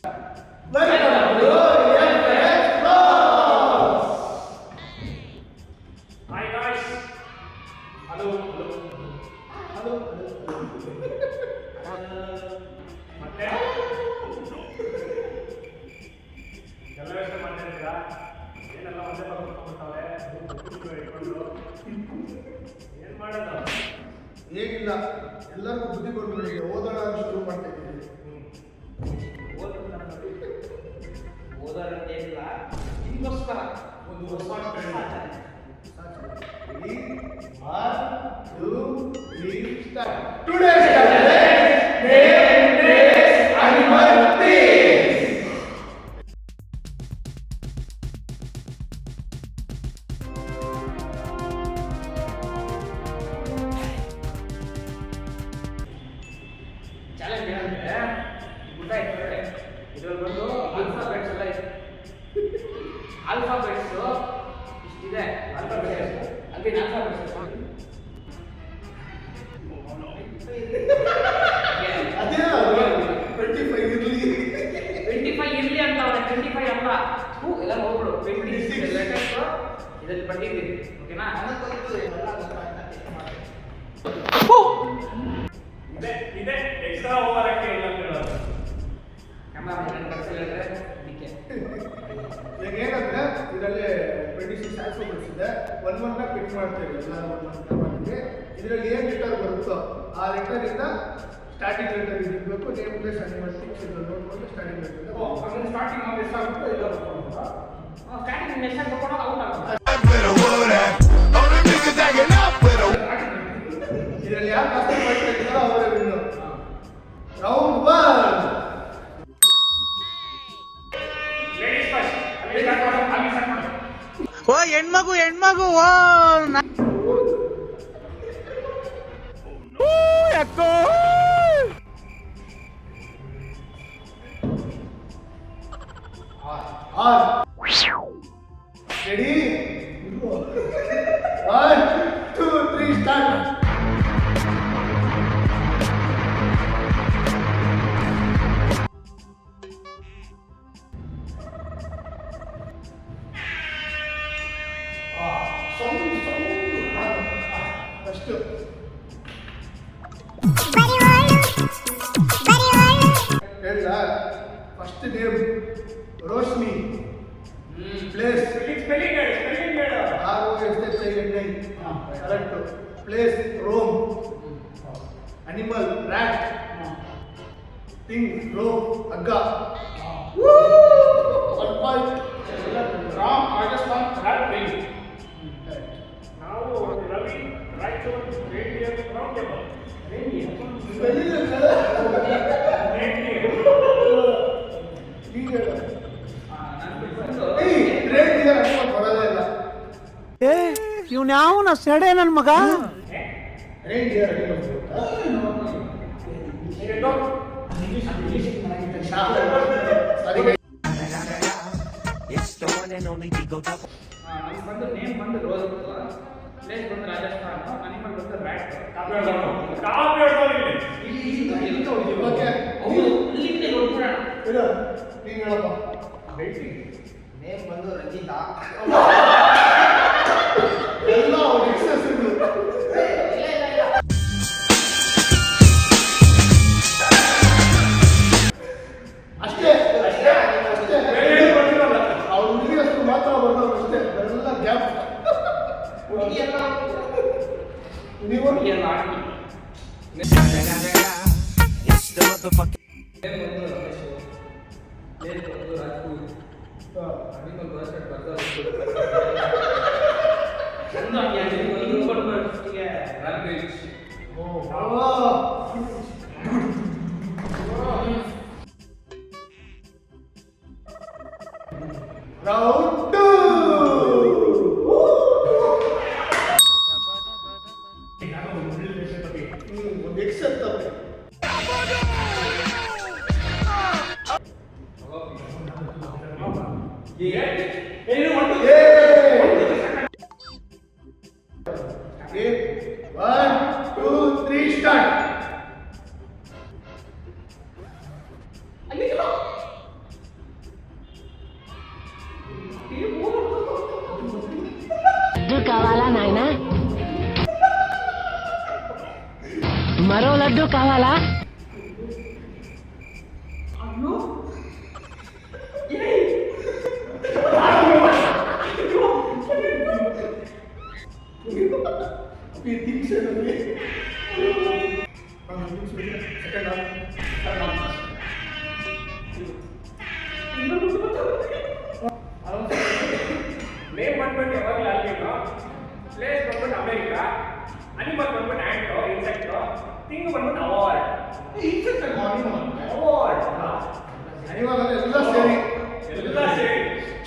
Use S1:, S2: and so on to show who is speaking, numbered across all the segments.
S1: Welcome to FX Vlogs.
S2: Hi guys. Hello. ಮತ್ತೆ ಎಲ್ಲ ಯೋಚನೆ ಮಾಡ್ತಿದ್ದೀರಾ? ಏನೆಲ್ಲ ಒಂದೇ ಬರ್ಕೊಂಡ್ಬಿಡ್ತಾವೆ ಇಟ್ಕೊಂಡು ಏನ್ ಮಾಡೋದು?
S1: ಏನಿಲ್ಲ, ಎಲ್ಲರಿಗೂ ಬುದ್ಧಿ ಕೊಡ್ಬಿಡಿ. ಓದೋಣ ಅಂತ ಶುರು ಮಾಡ್ತಾ ಇದ್ದೀವಿ.
S3: ಓದೋರಂತೇನಿಲ್ಲ, ನಿಮಗೋಸ್ಕರ
S1: ಒಂದು ಹೊಸ trend. 1, 2, 3 start. Today's challenge name this animal please.
S3: Challenge ಏನಂದ್ರೆ ಗುಡ್ಡ ಇರ್ತದೆ, ಇದ್ರಲ್ಲಿ ಬಂದು ಆಲ್ಫಾಬೆಟ್ಸ್ ಎಲ್ಲ ಇದೆ. ಆಲ್ಫಾಬೆಟ್ಸ್ ಇಷ್ಟಿದೆ. ಆಲ್ಫಾಬೆಟ್ಸ್ ಅಲ್ಲಿ ಆಲ್ಫಾಬೆಟ್ಸ್
S1: ಅದೇ 25 ಇರಲಿ
S3: 25 ಇರಲಿ ಅಂತ ಅವನ 25 ಅಲ್ಲ, ಎಲ್ಲ ಹೋಗ್ಬಿಡು. 26 ಲೆಟರ್ಸ್ ಇದರಲ್ಲಿ ಬರ್ತಿದ್ದೀವಿ. ಓಕೆನಾ?
S2: ಇದೆ ಎಕ್ಸ್ಟ್ರಾ ಓವರ್ ಆಗಿ ಇಲ್ಲ ಅಂತ
S3: ಕ್ಯಾಮರಾ ಕಳಿಸಿದ್ರೆ ಅದಕ್ಕೆ
S1: ಈಗ ಏನಂದ್ರೆ ಇದರಲ್ಲಿ 26 ಆಲ್ಫಾಬೆಟ್ಸ್ ಇದೆ. ಒಂದೊಂದನ್ನ ಪಿಕ್ ಮಾಡ್ತೇವೆ. ಎಲ್ಲರೂ ಒಂದೊಂದನ್ನ ಮಾಡ್ತೀವಿ. ಇದರಲ್ಲಿ ಏನು ಲೆಟರ್ ಬರುತ್ತೋ ಆ ಲೆಟರ್ ಇಂದ ಸ್ಟಾರ್ಟಿಂಗ್ ಲೆಟರ್ ಇರಬೇಕು. ನೇಮ್ ಪ್ಲೇಸ್ ಅನಿಮಲ್ ಥಿಂಗ್ಸ್ ಇದನ್ನ ನೋಡ್ಕೊಂಡು ಸ್ಟಾರ್ಟಿಂಗ್ ಲೆಟರ್ ಇದೆ.
S2: ಅಂದ್ರೆ ಸ್ಟಾರ್ಟಿಂಗ್ ನಾವು ಎಷ್ಟಾಗುತ್ತೋ ಎಲ್ಲ ಬರ್ಕೊಂಡು
S3: ಸ್ಟಾರ್ಟಿಂಗ್ ಮೆಸೇಜ್ ಬರ್ಕೊಂಡು ಔಟ್ ಆಗುತ್ತೆ.
S1: ಇದರಲ್ಲಿ ಯಾರು ಜಾಸ್ತಿ ಪಾಯಿಂಟ್ ತೆಗಿತಾರೋ ಅವರೇ ವಿನ್ನು. ರೌಂಡ್ 1.
S2: Ladies first. ಅಲ್ಲಿ ಸ್ಟಾರ್ಟ್ ಮಾಡು.
S4: ಓ ಹೆಣ್ಮಗು ಓ ಅಕ್ಕೋ
S1: ರೆಡಿ 1, 2, 3 ಸ್ಟಾರ್ಟ್. ಫಸ್ಟ್ ಹೇಳಿದ first name Roshni. Please
S2: spelling ಹೇಳು.
S1: ROSHINI correct. Place Rome. Animal rat. Thing rope ಹಗ್ಗ.
S2: Ram Rajasthan rat rain. ನಾವು ರವಿ ರಾಯಚೂರು ರೇಡಿಯರ್ ರೌಂಡ್ ಟೇಬಲ್.
S4: ಇವ್ನ್ಯಾವನ ಸೆಡೆ ನನ್ನ ಮಗ.
S3: ಬಂದು ನೇಮ್ ಬಂದು ರೋಸ್, ಪ್ಲೇಸ್ ಬಂದು ರಾಜಸ್ಥಾನ, ಅನಿಮಲ್ ಬಂದು ರ್ಯಾಟ್. ನೇಮ್ ಬಂದು ರಂಜಿತಾ.
S1: ಎಲ್ಲ ಎಕ್ಸಸ್ ಇದು. ಅಷ್ಟೇ ಅವ್ರ ಹುಡುಗಿರಷ್ಟು ಮಾತ್ರ ಬರೋದು ಅಷ್ಟೇ. ಎಲ್ಲ ಗ್ಯಾಪ್. ನೀವು
S3: ಎಲ್ಲ ಆಗಿ
S1: ರೌಂಡ್ 2. ಒಂದು ಎಕ್ಸ್ ಅಂತವೆ.
S2: ಏನು ಒಂದು
S1: 1, 2, 3 ಸ್ಟಾರ್ಟ್.
S5: కావాలా నాయనా మరో లడ్డు కావాలా
S2: ನೇಮ್ ಬಂದ್ಬಿಟ್ಟು ಯಾವಾಗಲೂ ಅಲ್ಲೇನೋ ಪ್ಲೇಸ್ ಬಂದ್ಬಿಟ್ಟು ಅಮೆರಿಕಾ ಅನಿಮಲ್ ಬಂದ್ಬಿಟ್ಟು ಆಂಟೋ ಇನ್ಸೆಕ್ಟು ಥಿಂಗ್ ಬಂದ್ಬಿಟ್ಟು ಅವಾರ್ಡ್ ಅವಾರ್ಡ್
S1: ಎಲ್ಲ ಸೇರಿ
S2: ಎಲ್ಲ ಸೇರಿ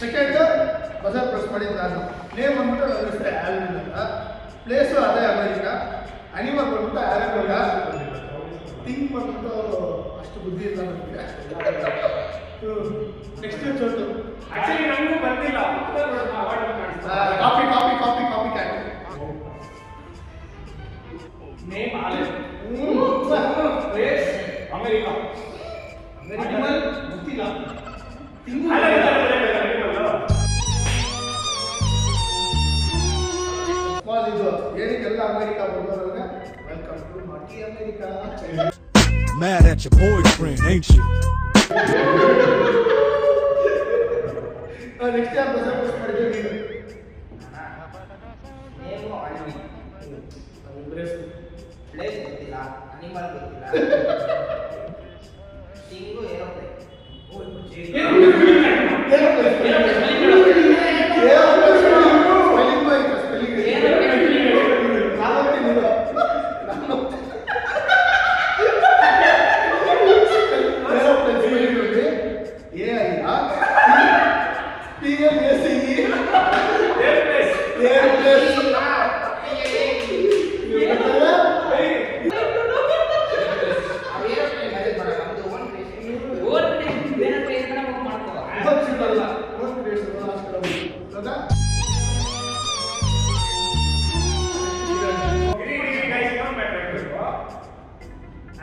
S1: ಸೆಕೆಂಡ್ ಬಜಾರ್ ಪ್ರೆಸ್ ಮಾಡಿದ್ದು ನಾನು ನೇಮ್ ಬಂದ್ಬಿಟ್ಟು ನನ್ನ ಹೆಸರು ಆಲ್ವಿನ್ ಅಂತ ಪ್ಲೇಸು ಅದೇ ಅಮೆರಿಕಾ ಅನಿಮಲ್ ಬಂದ್ಬಿಟ್ಟು ಆ್ಯರಗೋಗ ಥಿಂಗ್ ಬಂದ್ಬಿಟ್ಟು ಅಷ್ಟು ಬುದ್ಧಿ ಇಲ್ಲ ನನಗೆ ನೆಕ್ಸ್ಟ್ ಚೋಟು
S2: ಆಕ್ಚುಲಿ ನನಗೂ ಬಂದಿಲ್ಲ
S1: copy copy copy copy cat
S2: name olive place America
S1: animal ಗೊತ್ತಿಲ್ಲ ಸ್ಮಾಲ್ ಇದು ಏನಕ್ಕೆಲ್ಲ ಅಮೆರಿಕಾ ಬಂದವರನ್ನ welcome to naughty America
S6: Mad at your boyfriend, ain't you?
S1: Next ಯಾರು ಬಜಾರ್ ಪ್ರೆಸ್ ಮಾಡಿದ್ದೆ ನೀನು
S3: ನೇಮು ಅಲ್ವಿ ಪ್ಲೇಸ್ ಗೊತ್ತಿಲ್ಲ ಅನಿಮಲ್ ಗೊತ್ತಿಲ್ಲ ಥಿಂಗು ಏರೋಪ್ಲೇನ್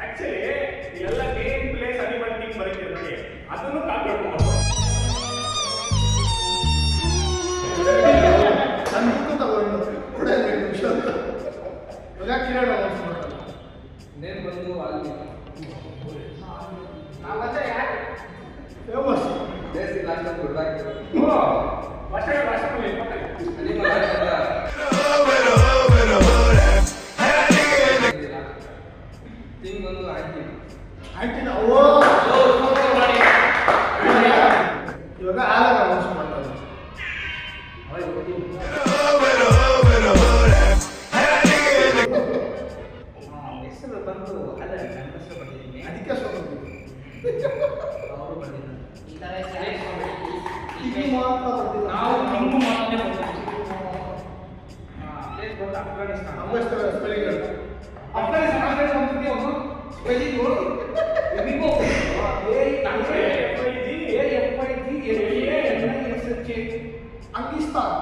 S2: ಆಕ್ಚುಲಿ ಎಲ್ಲ ನೇಮ್ ಪ್ಲೇಸ್ ಅನಿಮಲ್ ಥಿಂಗ್ ಬರುತ್ತೆ ನೋಡಿ ಅದನ್ನು ಕಾಪಿ ಮಾಡ್ಕೊಂಡು
S1: ನನ್ನ ಬುಕ್ ತಗೊಂಡು ಕೂಡ 2 ನಿಮಿಷ ಇವಾಗ ಕಿರಣ
S3: ನೇಮ್ ಬಂದು ಅಲ್ವಿ ನಾವಂದ್ರೆ ಯಾರು
S1: ಫೇಮಸ್
S3: ಪ್ಲೇಸ್ ಇಲ್ಲ ಅಂತ ಗುಡ್ಡಾಗಿ
S2: ವರ್ಷ
S3: ಅನಿಮಲ್ ಥಿಂಗ್ ಬಂದು ಆಂಟಿ
S1: ಆಂಟಿನ ಇವಾಗ ಆಲನ ಅನೌನ್ಸ್ ಮಾಡ್ತಾರೆ
S3: ಹೆಸರು ಬಂದು ಅದೇ ನನ್ನ ಹೆಸರು ಬಂದಿದ್ದೀನಿ
S1: ಅದಕ್ಕೆ ಸ್ವಲ್ಪ
S3: ಅವರು ಬಂದಿದ್ದಾರೆ ಈ ಥರ
S1: ಇದು ಮಾತ್ರ ಬರ್ತಿಲ್ಲ
S3: ನಾವು ಥಿಂಗು ಮಾತ್ರ ಪ್ಲೇಸ್ ಬಂದು ಅಫ್ಘಾನಿಸ್ತಾನ
S1: ನಮ್ಮಷ್ಟು ಸ್ಪೆಲ್ಲಿಂಗ್
S3: ಅಫ್ಘಾನಿಸ್ತಾನ ಬಂದಿದ್ದೆ ಅವನು ಸ್ಪೆಲ್ಲಿಂಗು ಎಬಿಗೋ
S1: ಅಂಗಿಸ್ತಾನ್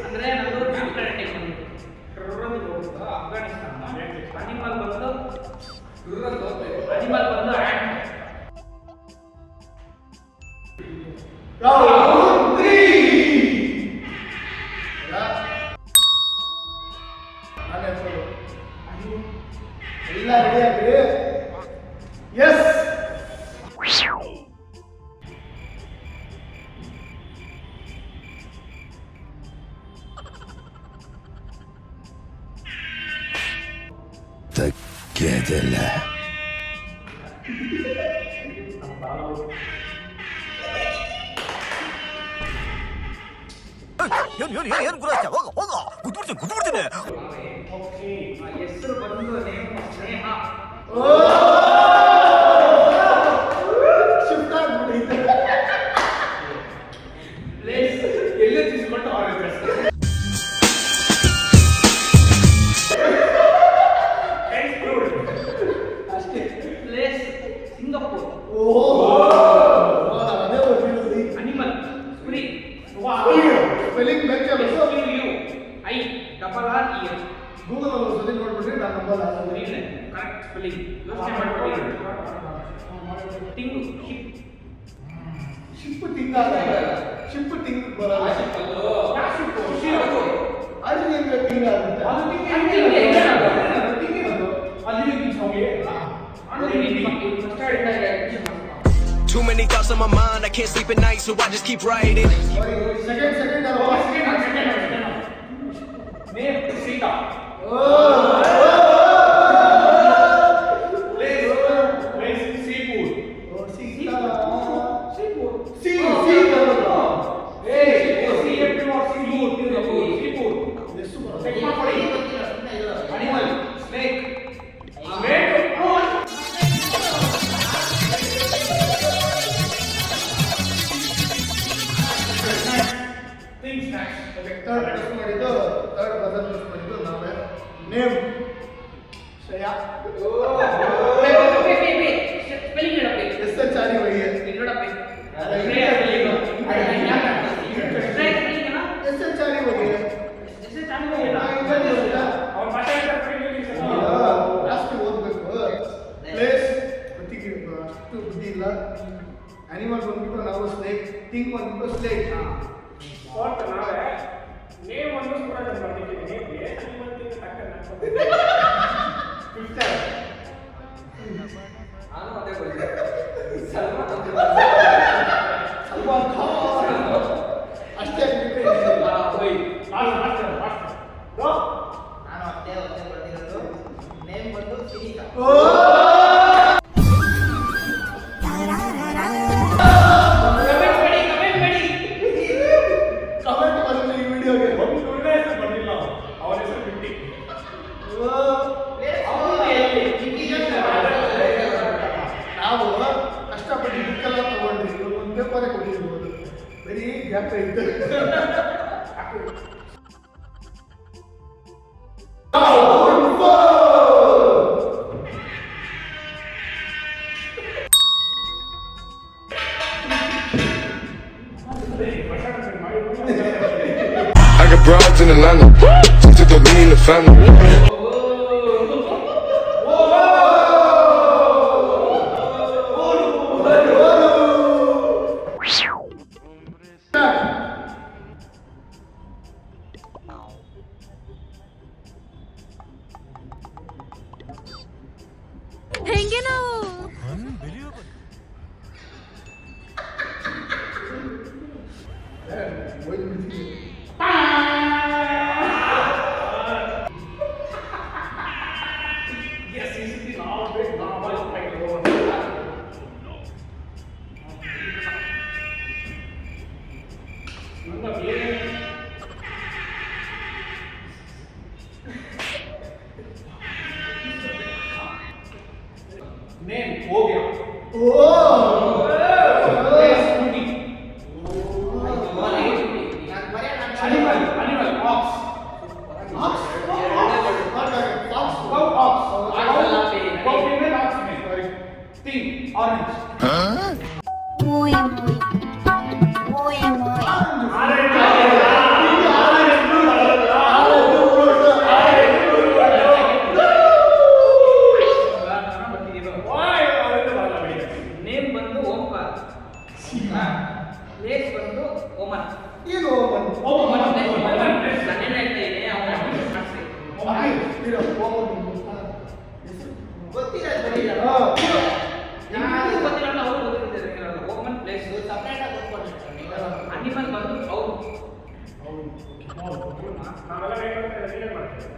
S3: ಅಂದ್ರೆ ನಮ್ಮದು ಮ್ಯಾಪ್ ಪ್ಲಾನೆಟ್ ಅಫ್ಘಾನಿಸ್ತಾನ ಅನಿಮಲ್ ಬಂದು ಅನಿಮಲ್ ಬಂದು ಆಂಟ್
S1: ಎಲ್ಲ ರೆಡಿ ಆಗ್ರಿ ಎಸ್
S6: ತಗ್ಗೆದಲ್ಲ
S7: ಏನು ಗುರಾಚ ಹೋಗ ಹೋಗ ಕುದ್ಬಿಡ್ತೀನಿ
S3: ಹೆಸರು ಬಂದು ನೇಮ್ ಸ್ನೇಹ
S1: ಶಿಫ್ಟ್ ಆಗ್ಬಿಡಿ
S3: ಪ್ಲೇಸ್ ಎಲ್ಲೇ తీసుకుంటే ಅವ್ರ
S1: ಅಷ್ಟೇ
S3: ಪ್ಲೇಸ್ ಸಿಂಗಾಪುರ್
S1: ಅದೇ ಓದಿರೋದು
S3: ಅನಿಮಲ್ ಕುರಿ
S1: ಸ್ಪೆಲ್ಲಿಂಗ್ ಬೇಕಲ್ಲ
S3: SQUI double R E L
S1: Google ಅಲ್ಲಿ ಒಂದ್ಸತಿ ನೋಡ್ಬಿಟ್ರೆ ನಾನು ನಂಬಲ್ಲ
S3: ಕುರಿನೇ ಕರೆಕ್ಟ್ ಸ್ಪೆಲ್ಲಿಂಗ್ ಯೋಚನೆ ಮಾಡ್ಕೊಳ್ಳಿ ತಿಂಗು
S1: ಶಿಪ್ ತಿಂಗ ಶಿಪ್ ತಿಂಗ್ ಬರಲ್ಲ ಅದು ನಿಮ್ಗೆ ತಿಂಗ
S7: Too many thoughts on my mind, I can't sleep at night, so I just keep writing.
S1: Second
S2: name Sita place seafood animal snake
S1: third brother use ಮಾಡಿದ್ದು ನಾವೇ ನೇಮ್ ಶ್ರೇಯಾ
S3: ಸ್ಪೆಲ್ಲಿಂಗ್ ಹೇಳಬೇಕು
S1: ಎಸ್ ಎಚ್ ಆರ್ ವೈ
S3: ನೋಡಪ್ಪ
S1: S H R Y
S2: ಅವ್ರ ಮಾತಾಡ್ತಾರೆ
S1: ಜಾಸ್ತಿ ಓದ್ಬೇಕು place ಗೊತ್ತಿಗೆ ಅಷ್ಟು ಬುದ್ಧಿ ಇಲ್ಲ ಅನಿಮಲ್ ಬಂದ್ಬಿಟ್ಟು ನಾವು ಸ್ನೇಕ್ ಥಿಂಗ್ ಬಂದ್ಬಿಟ್ಟು ಸ್ನೇಕ್
S2: ಫೋರ್ತ್ ನಾವೇ ನೇಮ್ ಒಂದು ಕೂಡ ನಾನು ಬರ್ತಿದ್ದೀನಿ ನೇಮ್ಗೆ ಅನಿಮಲ್ ತಿಂಗ್ ಟಕ್ಕರ್ ಫಿಫ್ತ್
S3: ನಾನು ಅದೇ ಬಂದೆ ಸಲ್ಮಾನ್
S1: ಅಷ್ಟೇ
S8: ನಾನು ಅಷ್ಟೇ ಬರ್ತಿರೋದು ನೇಮ್ ಬಂದು ಸಿನಿಕಾ
S1: ಕಮೆಂಟ್ ಬರುತ್ತೆ ಈ ವಿಡಿಯೋಗೆ
S2: ಒಂದು ಒಳ್ಳೆ ಹೆಸರು ಬಂದಿಲ್ಲ ಅವರ ಹೆಸರು ಬಿಟ್ಟಿ
S1: ನಾವು ಕಷ್ಟಪಟ್ಟು ಬುಕ್ಕೆಲ್ಲ ತಗೊಂಡ್ರಿ ಒಂದು ಪೇಪರೇ ಕೊಟ್ಟಿರ್ಬೋದು ಬರೀ ಗ್ಯಾಪ್ ಇತ್ತು
S6: I got broads in Atlanta. Just to me in the family.
S9: ಹೆಂಗೆ ನಾವು
S2: Yes, this is the normal like name हो गया animal ox
S9: muy muy
S3: name ಬಂದು ಓಂಕಾರ ಪ್ಲೇಸ್ ಬಂದು ಓಮನ್
S1: ಏನು
S3: ಓಮನ್ ನಾನೇನು ಹೇಳ್ತಾ ಇದ್ದೀನಿ ಅವನ
S8: ಗೊತ್ತಿಲ್ಲ
S3: ಯಾರು ಗೊತ್ತಿಲ್ಲ ಅವರು ಗೊತ್ತಿದ್ದಾರೆ ಓಮನ್ ಪ್ಲೇಸ್
S8: ಸಪ್ರೇಟ್ ಆಗಿ ಗೊತ್ಕೊಂಡಿರ್ತಾರೆ
S3: ಅನಿಮಲ್ ಬಂದು ಅವರು
S2: ನಾವೆಲ್ಲ ಏನ್ ಮಾಡ್ತೀವಿ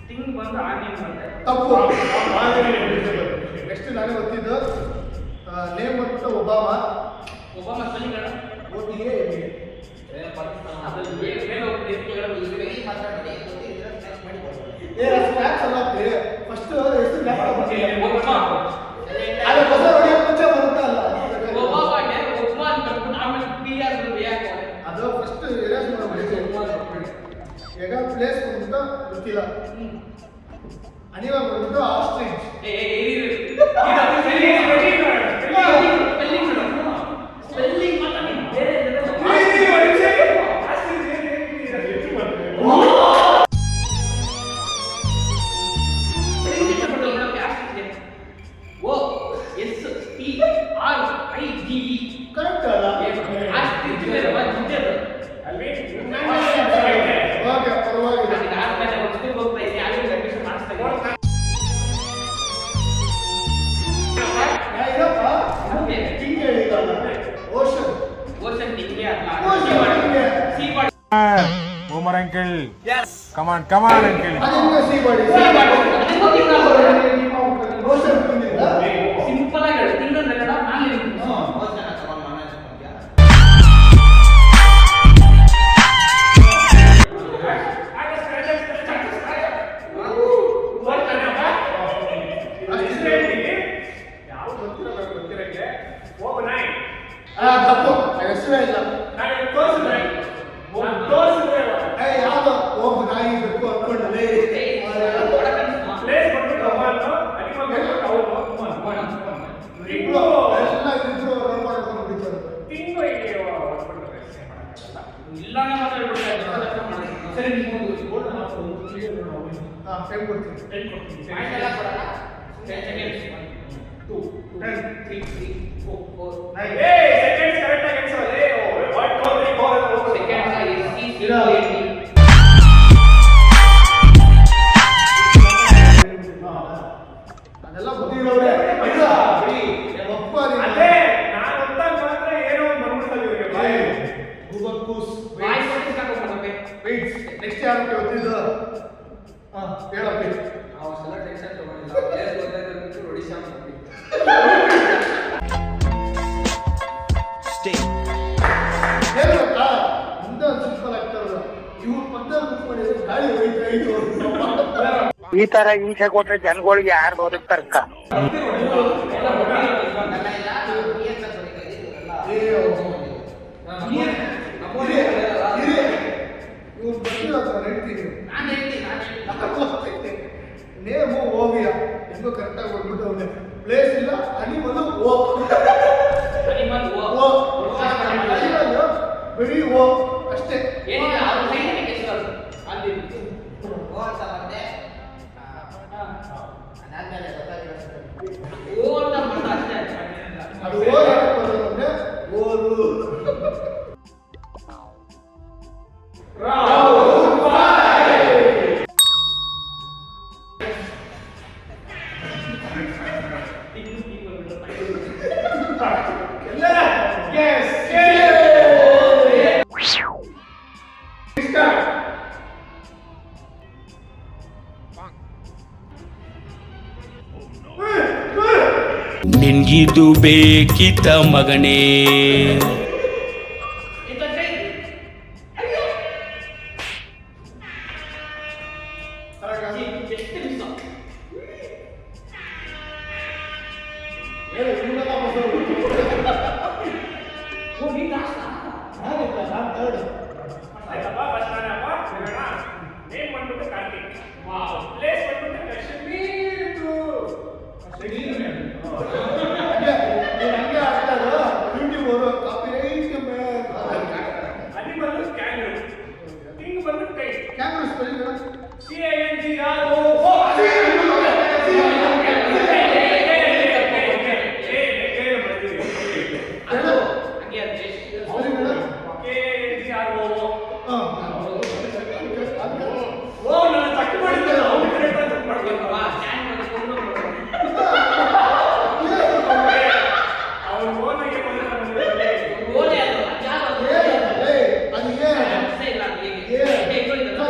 S3: ತಿಂಗ್ ಬಂದು ಆನಿಯನ್ ಬಂದೆ
S1: ತಪ್ಪು ನೆಕ್ಸ್ಟ್ ನಾನೇ ಗೊತ್ತಿದ್ದು ನೇಮ್ ಬಂದ್ಬಿಟ್ಟು ಒಬಾಮಾ
S3: ಒಬ್ಬ ಸ್ಪೆಲ್ಲಿಂಗ್ ಹೇಳ
S1: ಓದಿಗೆ
S3: ಅದ್ರಲ್ಲಿ ಮೇಲೆ ಹೋಗ್ಬಿಟ್ಟು
S8: ಬರೀ ಮಾತಾಡಿ ಗೊತ್ತಿದ್ರೆ ನೆಕ್ಸ್ಟ್ ಮಾಡಿ ಕೊಡ್ಬೋದು
S1: ಸ್ನ್ಯಾಕ್ಸ್ ಅಲ್ಲ ಫಸ್ಟ್ ಹೆಸರು
S3: ಒಬ್ಬ
S1: ಅದೇ ಹೊಸ ಹೊಡೆಯೋ ಮುಂಚೆ ಬರುತ್ತಲ್ಲ
S3: ಒಬ್ಬಗೆ ಒಬ್ಬ ಅಂತ ಅಂದ್ಬಿಟ್ಟು ಆಮೇಲೆ ಪಿ ಆರ್ ಯಾಕೆ
S1: ಅದು ಫಸ್ಟ್ ಎರೇಸ್ ಮಾಡಬೇಕು ಈಗ ಪ್ಲೇಸ್ ಬಂದ್ಬಿಟ್ಟು ಗೊತ್ತಿಲ್ಲ ಅನಿವಾರ್ಯ ಬಂದ್ಬಿಟ್ಟು ಆಸ್ಟ್ರಿಚ್
S3: ಸ್ಪೆಲ್ಲಿಂಗ್ ಮಾತಾಡಿ ಬೇರೆ SERIGE.
S1: ಕರೆಕ್ಟ್ ಅಲ್ಲ
S3: ಅಷ್ಟು ಇದ್ದಿಲ್ಲವ ಜಿದ್ದದು.
S2: ಅಲ್ಲಿ
S1: ಓಕೆ ಪರವಾಗಿಲ್ಲ
S3: ನನಗೆ ಆದ್ಮೇಲೆ ಒಂದು ಸ್ಕೂಲ್ ಹೋಗ್ತಾ ಇದ್ದೀನಿ, ಅಲ್ಲಿ ಅಡ್ಮಿಷನ್ ಮಾಡಿಸ್ತಾ ಇದ್ದೀನಿ.
S1: ಏನಪ್ಪ
S3: ನಮ್ಗೆ
S1: ಕಿಂಗ್ ಹೇಳಿಲ್ಲ ಓಷನ್
S3: ಓಷನ್ ಟಿಂಗೆ ಅಲ್ಲ,
S1: ocean
S3: C body.
S6: Boomer uncle. Yes. Come on, uncle.
S1: ಅದನ್ನ ಸಿ ಬಾಡಿ ಓಷನ್ ತಿಂದಿಲ್ಲ
S3: ಸಿಂಪಲ್ ಆಗಿ ಹೇಳು, ತಿಂಗಳನ್ನ ಬೇಡ, ನಾನು ಹೇಳ್ತೀನಿ.
S8: ಓದ್ತಾನ ತಗೊಂಡು ಮನೆ ತಗೊಂಡ್ಯಾ?
S2: ಯಾವ ಗೊತ್ತಿರಂಗೆ ಹೋಗು ನಾಯಿ
S1: ತಪ್ಪು ಹೆಸರೇ ಇಲ್ಲ
S2: ನಾನು ತೋರಿಸಿದ್ರೆ
S1: ಯಾವ್ದು ಒಬ್ಬ ನಾಯಿ ಬೇಕು ಅನ್ಕೊಂಡಲ್ಲಿ
S2: ಪ್ಲೇಸ್ ಬಂದ್ಬಿಟ್ಟು ಅಮ್ಮನ್ನು ಅನಿಮಲ್ ಬಂದ್ಬಿಟ್ಟು ಅವನು
S1: ಇಬ್ರು ಎಲ್ಲ ಇಬ್ರು ರನ್ ಮಾಡ್ಕೊಂಡು ಬಿಡ್ತಾರೆ
S2: ತಿಂಗಳು ಇಲ್ಲಿ
S3: ಇಲ್ಲ ಮಾತ್ರ ಹೇಳ್ಬಿಡ್ತಾರೆ.
S1: ಸರಿ ನಿಮ್ಗೊಂದು ಗೋಲ್ಡ್ ಟೈಮ್ ಕೊಡ್ತೀನಿ
S3: ಆಯ್ತಲ್ಲ ಕೊಡಲ್ಲ? 10 seconds. 1, 2, 3, 4, 5.
S2: ಸೆಕೆಂಡ್ಸ್ ಕರೆಕ್ಟ್ ಆಗಿ ಎಣಿಸೋದೆ ವಾಟ್ ಕೋಲ್
S3: Seconds ಆಗಿ
S1: ಇಲ್ಲ. ಅದೆಲ್ಲ ಬುದ್ಧಿ ಇರೋರೆ ಇಲ್ಲ ಒಪ್ಪ
S2: ಅದೇ ನಾನು ಗೊತ್ತಾಗ ಮಾತ್ರ ಏನೋ ಒಂದು ಬಂದ್ಬಿಡ್ತದೆ ಇವರಿಗೆ ಬಾಯಿ
S1: ಗೂಗಲ್ ಕೂಸ್
S3: ಬಾಯ್ ಸೋಟಿಸ್ ಹಾಕೋಬೇಕು.
S1: ವೇಟ್ಸ್ ನೆಕ್ಸ್ಟ್ ಯಾರು ಗೊತ್ತಿದ್ದು ಹೇಳಪ್ಪ
S3: ಅವಸೆಲ್ಲ ಟೆನ್ಷನ್ ತಗೊಂಡಿಲ್ಲ. ಪ್ಲೇಸ್ ಗೊತ್ತಾಯ್ತು ಒಡಿಶಾ ಮಾಡ್ತೀವಿ.
S7: Stay.
S1: ಏನು ಗೊತ್ತಾ ಮುಂದೆ ಒಂದು ಸಿಂಪಲ್ ಆಗ್ತಾರಲ್ಲ ಇವ್ರ ಪಕ್ಕದಲ್ಲಿ ಕೂತ್ಕೊಂಡಿದ್ರೆ ಗಾಳಿ ಹೋಯ್ತಾ ಇತ್ತು
S4: ಈ ತರ ಹಿಂಸೆ ಕೊಟ್ರೆ ಜನಗಳಿಗೆ ಯಾರು ಬದುಕ್ತಾರಕ್ಕ?
S8: ನನ್ನ ಇಲ್ಲ, ನೀ ಅಂತ ಬರೀತಾ
S1: ಇವ್ರು ಬಂದಿರೋ ಹೇಳ್ತೀನಿ
S3: ನಾನು ಹೇಳ್ತೀನಿ.
S1: ನೇಮು ಓವಿಯ ಹೆಂಗೋ ಕರೆಕ್ಟಾಗಿ ಬಂದ್ಬಿಟ್ಟು ಅವನೇ ಪ್ಲೇಸ್ ಇಲ್ಲ ಅನಿಮಲ್ ಓ
S3: ಅನಿಮಲ್
S1: ಓ ಬರೀ ಓ ಅಷ್ಟೇ
S3: ಏನಿಲ್ಲ, ಅದು ಸೈಂಟಿಫಿಕ್ ಹೆಸರು ಅಲ್ಲಿ.
S8: ಓ ಅಂತ ಬಂದೆ. ಅದಾದ್ಮೇಲೆ ಗೊತ್ತಾಗಿರೋ
S3: ಓ ಅಂತ ಬಂದ ಅಷ್ಟೇ.
S1: ಅದು ಓ ಏನಕ್ಕೆ ಬರೋದು ಅಂದ್ರೆ ಓದು
S10: ನಿನ್ಗಿದು ಬೇಕಿತ್ತ ಮಗನೇ?
S3: ಇತ್ತಂದ್ರೆ ಎಷ್ಟು ನಿಮಿಷ? ಓ, ನೀನ್ ಲಾಸ್ಟಾ?
S2: ಆಯ್ತಪ್ಪ ಫಸ್ಟ್ ನಾನಪ್ಪ ಹೇಳೋಣ ನೇಮ್ ಬಂದ್ಬಿಟ್ಟು ಕಾರ್ತಿಕ್ ವಾವ್ ಪ್ಲೇಸ್ ಬಂದ್ಬಿಟ್ಟು ಕಾಶ್ಮೀರ
S1: ಹಂಗೆ ಆಗ್ತದ ಯೂಟ್ಯೂಬ್ ಅವರು ಕಾಪಿರೈಟ್
S2: ಅನಿಮಲ್ ಕ್ಯಾಂಗರು ತಿಂಗ್ ಬಂದ್ಬಿಟ್ಟು ಕೈ
S1: ಕ್ಯಾಮ್ರಾ ಸ್ಪೆಲ್ಲಿಂಗ್
S3: ಹಂಗೆ ಅಜ್ಜಿ. ಬಾ, ಚಾನ್ ಮಾಡ್ಕೊಂಡು ಗೋಲಿ ಅದು, ಅಜ್ಜ ಅದು. ಅನ್ಸೇ ಇಲ್ಲ ನನಗೆ. ಹೇಗೋ ಇದಲ್ಲ.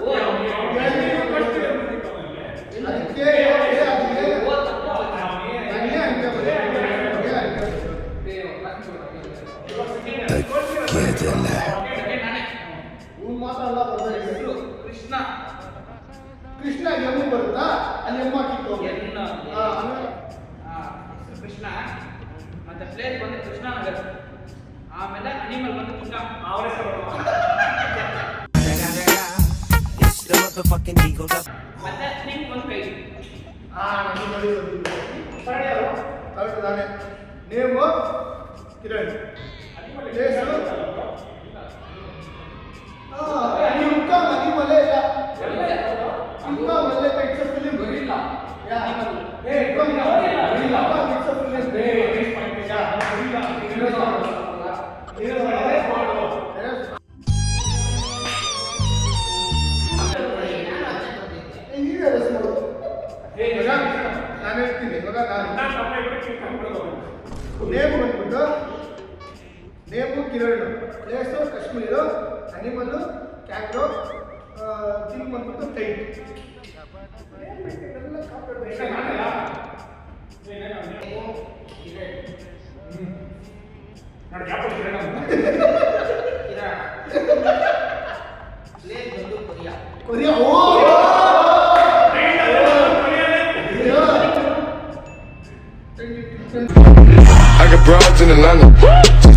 S3: ಓ, ಓ ತಪ್ಪು ಆಗುತ್ತೆ. ನಾನೇ. ಹೆಸರು ಕೃಷ್ಣ.
S1: ಕೃಷ್ಣ ಎಮ್ಮು ಬರುತ್ತಾ ಅಲ್ಲಿ ಎಮ್ಮ ಹಾಕಿತ್ತು
S3: ಎನ್ನ.
S1: ಆಮೇಲೆ
S3: ಹೆಸರು ಕೃಷ್ಣ. ಮತ್ತೆ ಪ್ಲೇಸ್ ಬಂದು ಕೃಷ್ಣನಗರ್. ಆಮೇಲೆ ಅನಿಮಲ್ ಬಂದು ಕುಂಟ.
S2: ಅವರೇ sir
S7: It's the motherfucking Eagle Double.
S3: ಮತ್ತೆ ನಿಂಗೆ ಒಂದು ಕೈ.
S1: ನನಗೆ ಬರೀ ಕರೆಕ್ಟ್ ತಾನೆ ನೇಮು ಕಿರಣ್ ಪ್ಲೇಸು ಅನಿಮಲೇ ಇಲ್ಲ ಅನಿಮಲೇ it's a film
S3: gorilla.
S1: It's a film name ಬಂದ್ಬಿಟ್ಟು name Kiran, place Kashmir, animal cockroach, thing ಬಂದ್ಬಿಟ್ಟು ಟೈಟ್.
S2: ನೋಡಿ ಯಾವ ಕಿರಣ ಅಂತ
S8: ಪ್ಲೇಸ್ ಬಂದು ಕೊರಿಯಾ.
S1: ಕೊರಿಯಾ. ಓ
S6: I got broads in Atlanta.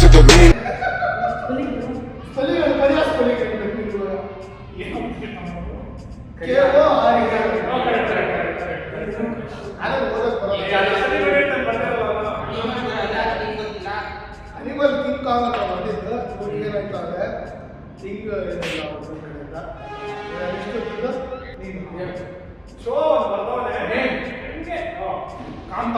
S6: To the lean.
S1: Spelling Korea spelling ಕೇವೋ ಅದನ್ನು ಓದೋಕೆ ಬರೋಲ್ಲ. ಅನಿಮಲ್ ಕಿಂಗ್ ಕಾಂಗ್ ಅಂತ ಬಂದಿದ್ದು ಏನಾಯ್ತಾರೆ ಥಿಂಗ್ ಏನಿಲ್ಲ ಅವ್ರ ಕಡೆಯಿಂದ ಎಷ್ಟು ನೀನು
S2: ಶೋ ಬರ್ತವನೆ ಹೆಂಗೆ ಕಾಂತ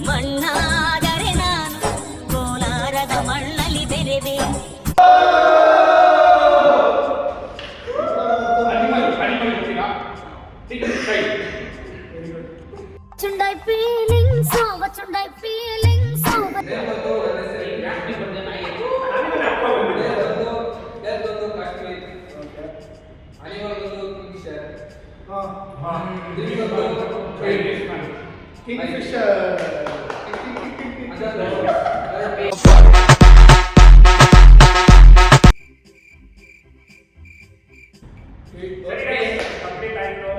S9: ಮಣ್ಣಾದರೆ ನಾನು ಕೋಲಾರದ ಮಣ್ಣಲ್ಲಿ ಬೆರೆವೆ. ಚುಂಡೈ ಫೀಲಿಂಗ್ಸ್ ಚುಂಡೈ ಫೀಲಿಂಗ್ಸ್
S1: ಕಿಂಗ್ ಫಿಶರ್.
S2: ಕಂಪ್ಲೀಟ್ ಆಯ್ತು.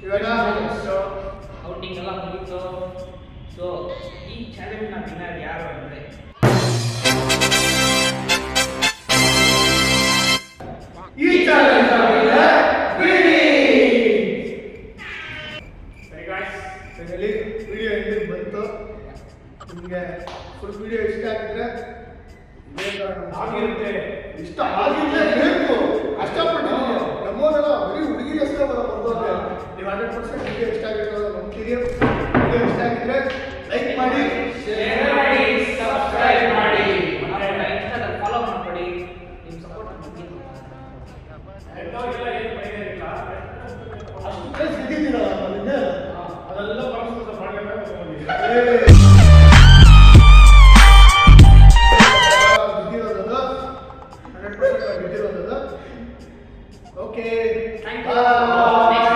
S1: ಇವಾಗ
S3: ಔಟಿಂಗ್ ಎಲ್ಲ ಮುಗೀತು. ಸೊ ಈ ಚಾಲೆಂಜ್ನ ವಿನ್ನರ್ ಯಾರು ಅಂದರೆ
S1: ಈ ಚಾಲೆಂಜ್
S2: ಸರಿ ಗಾಯ್ಸ್,
S1: ವಿಡಿಯೋ ಎಲ್ಲಿ ಬಂತು. ನಿಮಗೆ ಫುಲ್ ವಿಡಿಯೋ ಇಷ್ಟ ಆಗಿದ್ರೆ
S2: ಆಗಿರುತ್ತೆ.
S1: ಇಷ್ಟ ಆಗಿದ್ರೆ ಬೇಕು ಕಷ್ಟಪಟ್ಟು ನಮ್ಮೋದೆಲ್ಲ ಬರೀ ಹುಡುಗಿಗೆ ಅಷ್ಟೇ ಬಂದೋದ್ರೆ ನೀವು 100% ವಿಡಿಯೋ ಇಷ್ಟ ಆಗಿರ್ತದೆ ನಂಬ್ತೀರಿ. ವಿಡಿಯೋ ಇಷ್ಟ ಆಗಿದ್ರೆ ಲೈಕ್ ಮಾಡಿ,
S3: ಶೇರ್ ಮಾಡಿ, ಸಬ್ಸ್ಕ್ರೈಬ್ ಮಾಡಿ, ಇನ್ಸ್ಟಾದಲ್ಲಿ ಫಾಲೋ ಮಾಡ್ಕೊಳ್ಳಿ. ನಿಮ್ಮ ಸಪೋರ್ಟ್ ನಮಗೆ
S2: ಎಂಥವ್ರಿಗೆಲ್ಲ ಏನು ಬೈದಿರಲಿಲ್ಲ.
S1: ಅಷ್ಟು ಪ್ಲೇಸ್ ಬಿದ್ದಿದ್ದೀರಲ್ಲ ನಮಗೆ
S2: ಅದೆಲ್ಲ ಪರಸ್ಪರ ಮಾಡ್ಕೊಂಡು
S1: ಬಿದ್ದಿರೋದು 100% ಬಿದ್ದಿರೋದು. Okay
S3: thank you.